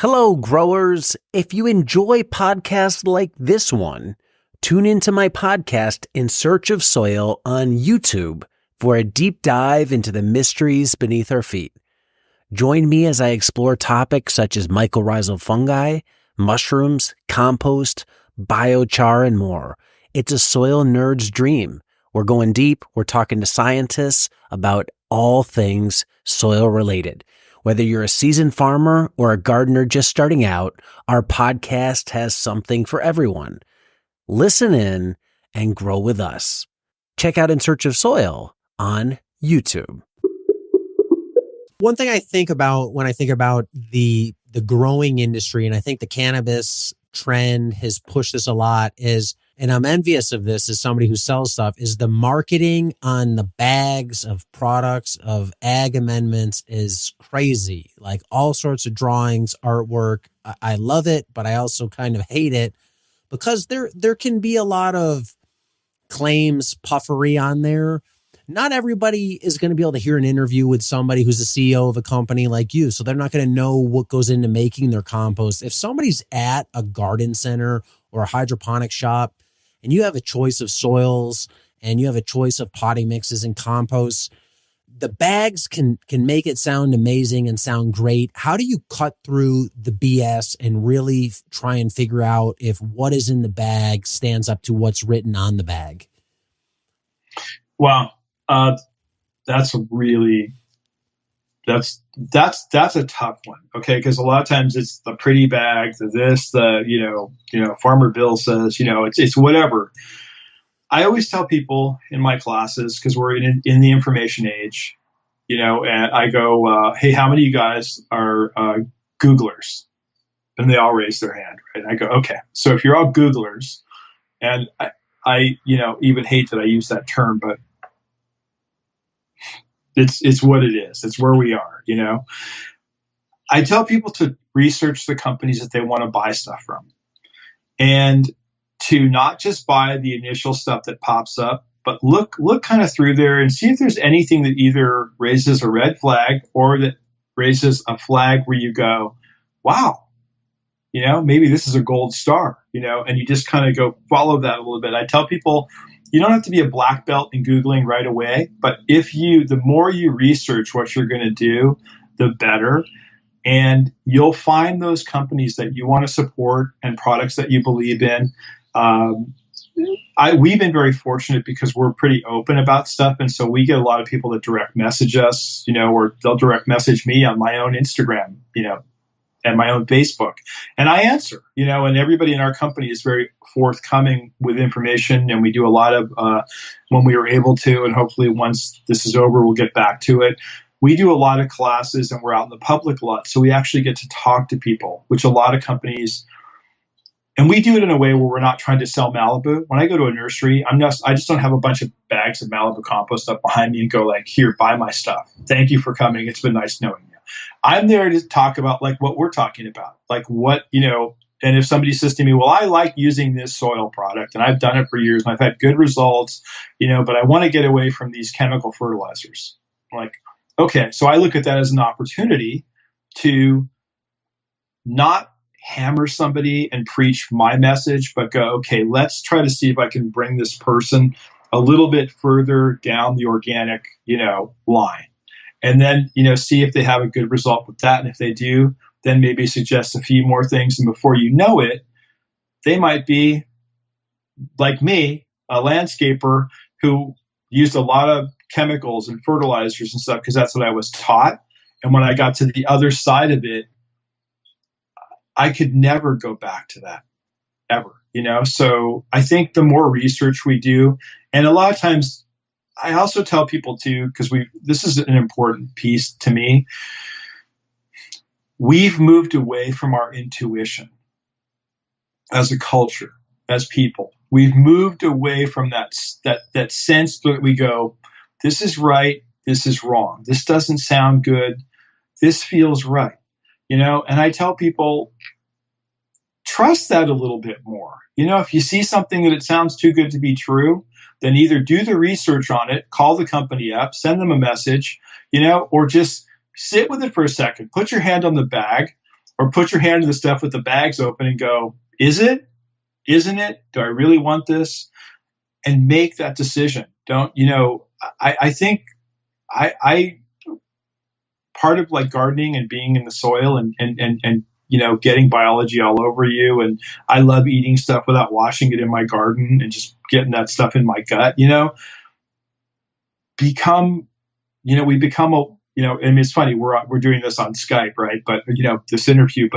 Hello, growers. If you enjoy podcasts like this one, tune into my podcast In Search of Soil on YouTube for a deep dive into the mysteries beneath our feet. Join me as I explore topics such as mycorrhizal fungi, mushrooms, compost, biochar, and more. It's a soil nerd's dream. We're going deep. We're talking to scientists about all things soil related. Whether you're a seasoned farmer or a gardener just starting out, our podcast has something for everyone. Listen in and grow with us. Check out In Search of Soil on YouTube. One thing I think about when I think about the growing industry, and I think the cannabis trend has pushed this a lot, is, and I'm envious of this as somebody who sells stuff, is the marketing on the bags of products of ag amendments is crazy. Like all sorts of drawings, artwork. I love it, but I also kind of hate it because there can be a lot of claims puffery on there. Not everybody is going to be able to hear an interview with somebody who's the CEO of a company like you. So they're not going to know what goes into making their compost. If somebody's at a garden center or a hydroponic shop and you have a choice of soils and you have a choice of potting mixes and composts, the bags can make it sound amazing and sound great. How do you cut through the BS and really try and figure out if what is in the bag stands up to what's written on the bag? Wow. That's a tough one. Okay. Because a lot of times it's the pretty bag, Farmer Bill says, it's whatever. I always tell people in my classes, because we're in the information age, and I go, hey, how many of you guys are Googlers? And they all raise their hand, right? And I go, okay. So if you're all Googlers, and I even hate that I use that term, but it's what it is. It's where we are, I tell people to research the companies that they want to buy stuff from and to not just buy the initial stuff that pops up, but look kind of through there and see if there's anything that either raises a red flag or that raises a flag where you go, wow, maybe this is a gold star, and you just kind of go follow that a little bit. I tell people, you don't have to be a black belt in Googling right away, but the more you research what you're going to do, the better. And you'll find those companies that you want to support and products that you believe in. We've been very fortunate because we're pretty open about stuff. And so we get a lot of people that direct message us, or they'll direct message me on my own Instagram, and my own Facebook. And I answer, and everybody in our company is very forthcoming with information. And we do a lot of, when we are able to, and hopefully once this is over, we'll get back to it. We do a lot of classes and we're out in the public a lot. So we actually get to talk to people, which a lot of companies, and we do it in a way where we're not trying to sell Malibu. When I go to a nursery, I just don't have a bunch of bags of Malibu compost up behind me and go like, here, buy my stuff. Thank you for coming. It's been nice knowing you. I'm there to talk about like what we're talking about, like what, and if somebody says to me, well, I like using this soil product and I've done it for years and I've had good results, but I want to get away from these chemical fertilizers. I'm like, okay. So I look at that as an opportunity to not hammer somebody and preach my message, but go, okay, let's try to see if I can bring this person a little bit further down the organic, line. And then, see if they have a good result with that. And if they do, then maybe suggest a few more things. And before you know it, they might be like me, a landscaper who used a lot of chemicals and fertilizers and stuff because that's what I was taught. And when I got to the other side of it, I could never go back to that ever, So I think the more research we do, and a lot of times I also tell people too, because this is an important piece to me. We've moved away from our intuition as a culture, as people. We've moved away from that sense that we go, this is right, this is wrong. This doesn't sound good. This feels right. And I tell people, trust that a little bit more. If you see something that it sounds too good to be true, then either do the research on it, call the company up, send them a message, or just sit with it for a second, put your hand on the bag, or put your hand to the stuff with the bags open and go, is it? Isn't it? Do I really want this? And make that decision. Don't, I think I part of like gardening and being in the soil and getting biology all over you. And I love eating stuff without washing it in my garden and just getting that stuff in my gut, we become it's funny, we're doing this on Skype, right? But, this interview,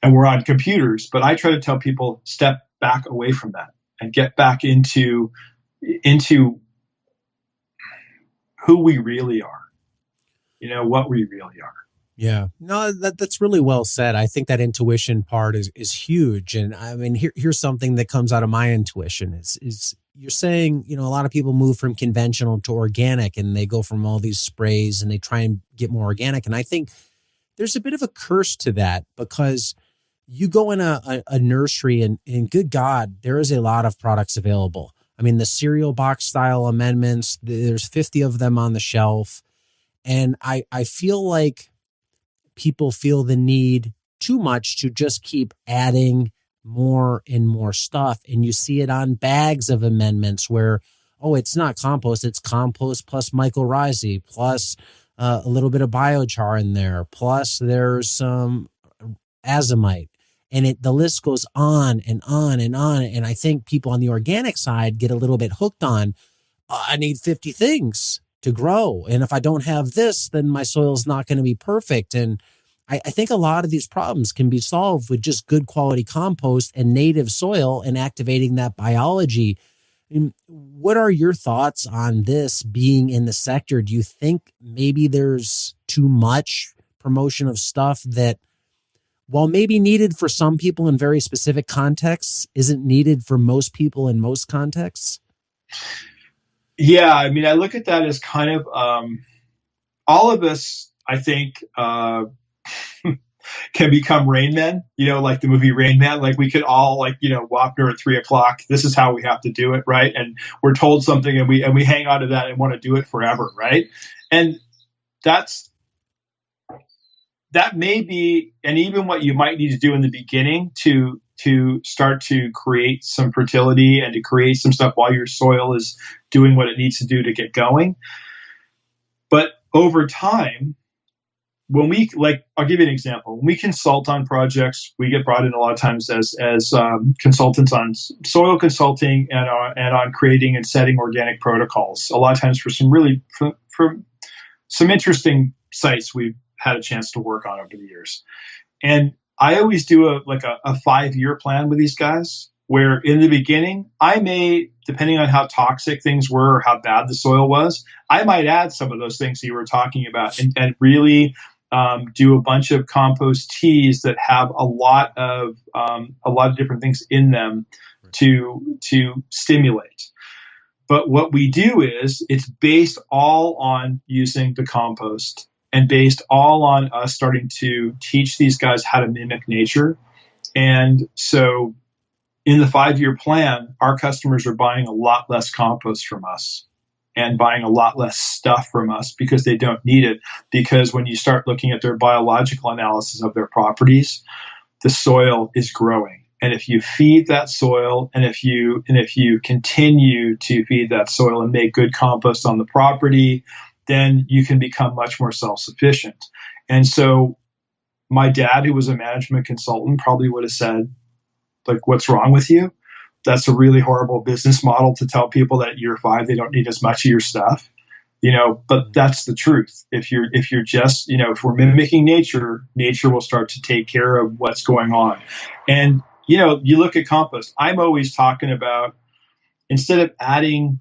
and we're on computers, but I try to tell people step back away from that and get back into who we really are, what we really are. Yeah, no, that's really well said. I think that intuition part is huge. And I mean, here's something that comes out of my intuition is you're saying, a lot of people move from conventional to organic and they go from all these sprays and they try and get more organic. And I think there's a bit of a curse to that because you go in a nursery and good God, there is a lot of products available. I mean, the cereal box style amendments, there's 50 of them on the shelf. And I feel like people feel the need too much to just keep adding more and more stuff. And you see it on bags of amendments where, oh, it's not compost, it's compost plus mycorrhizae, plus a little bit of biochar in there, plus there's some azomite. And the list goes on and on and on. And I think people on the organic side get a little bit hooked on, I need 50 things to grow. And if I don't have this, then my soil's not going to be perfect. And I think a lot of these problems can be solved with just good quality compost and native soil and activating that biology. And what are your thoughts on this being in the sector? Do you think maybe there's too much promotion of stuff that, while maybe needed for some people in very specific contexts, isn't needed for most people in most contexts? Yeah, I mean, I look at that as kind of all of us, I think, can become Rain Men, like the movie Rain Man. Like we could all walk near at 3:00. This is how we have to do it. Right. And we're told something and we hang on to that and want to do it forever. Right. And that may be, and even what you might need to do in the beginning to start to create some fertility and to create some stuff while your soil is doing what it needs to do to get going. But over time, I'll give you an example. When we consult on projects, we get brought in a lot of times as consultants on soil consulting and on creating and setting organic protocols. A lot of times for some interesting sites we've had a chance to work on over the years. And I always do a 5-year plan with these guys where in the beginning, I may, depending on how toxic things were or how bad the soil was, I might add some of those things you were talking about and really do a bunch of compost teas that have a lot of different things in them to stimulate. But what we do is it's based all on using the compost and based all on us starting to teach these guys how to mimic nature. And so in the 5-year plan, our customers are buying a lot less compost from us and buying a lot less stuff from us because they don't need it. Because when you start looking at their biological analysis of their properties, the soil is growing. And if you feed that soil and if you continue to feed that soil and make good compost on the property, then you can become much more self-sufficient. And so my dad, who was a management consultant, probably would have said, like, what's wrong with you? That's a really horrible business model to tell people that at year 5, they don't need as much of your stuff, but that's the truth. If you're just, if we're mimicking nature, nature will start to take care of what's going on. And, you look at compost, I'm always talking about, instead of adding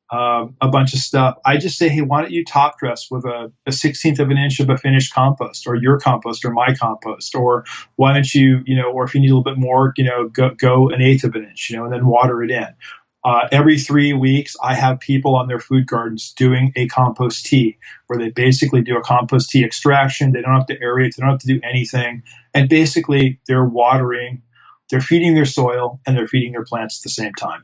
a bunch of stuff, I just say, hey, why don't you top dress with a 1/16 of an inch of a finished compost, or your compost, or my compost, or why don't you, or if you need a little bit more, go 1/8 of an inch, and then water it in. Every 3 weeks, I have people on their food gardens doing a compost tea, where they basically do a compost tea extraction. They don't have to aerate, they don't have to do anything, and basically they're watering, they're feeding their soil, and they're feeding their plants at the same time.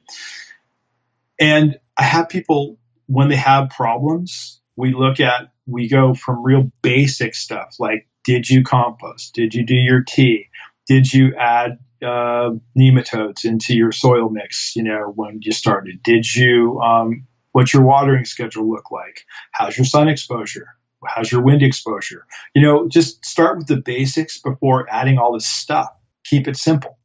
And I have people, when they have problems, we go from real basic stuff like Did you compost? Did you do your tea? Did you add nematodes into your soil mix, when you started? Did you, what's your watering schedule look like? How's your sun exposure? How's your wind exposure? Just start with the basics before adding all this stuff. Keep it simple.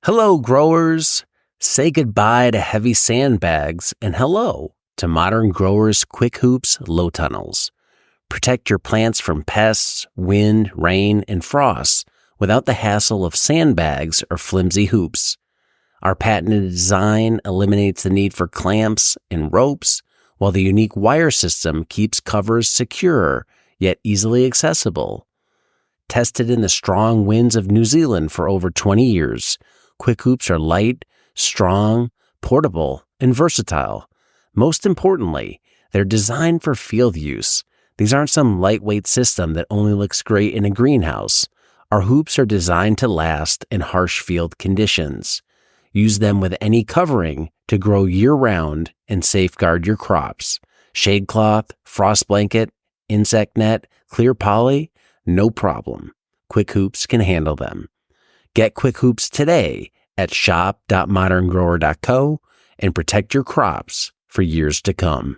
Hello, growers. Say goodbye to heavy sandbags and hello to Modern Growers Quick Hoops Low Tunnels. Protect your plants from pests, wind, rain, and frost without the hassle of sandbags or flimsy hoops. Our patented design eliminates the need for clamps and ropes, while the unique wire system keeps covers secure yet easily accessible. Tested in the strong winds of New Zealand for over 20 years, Quick Hoops are light, strong, portable, and versatile. Most importantly, they're designed for field use. These aren't some lightweight system that only looks great in a greenhouse. Our hoops are designed to last in harsh field conditions. Use them with any covering to grow year-round and safeguard your crops. Shade cloth, frost blanket, insect net, clear poly, no problem. Quick Hoops can handle them. Get Quick Hoops today at shop.moderngrower.co and protect your crops for years to come.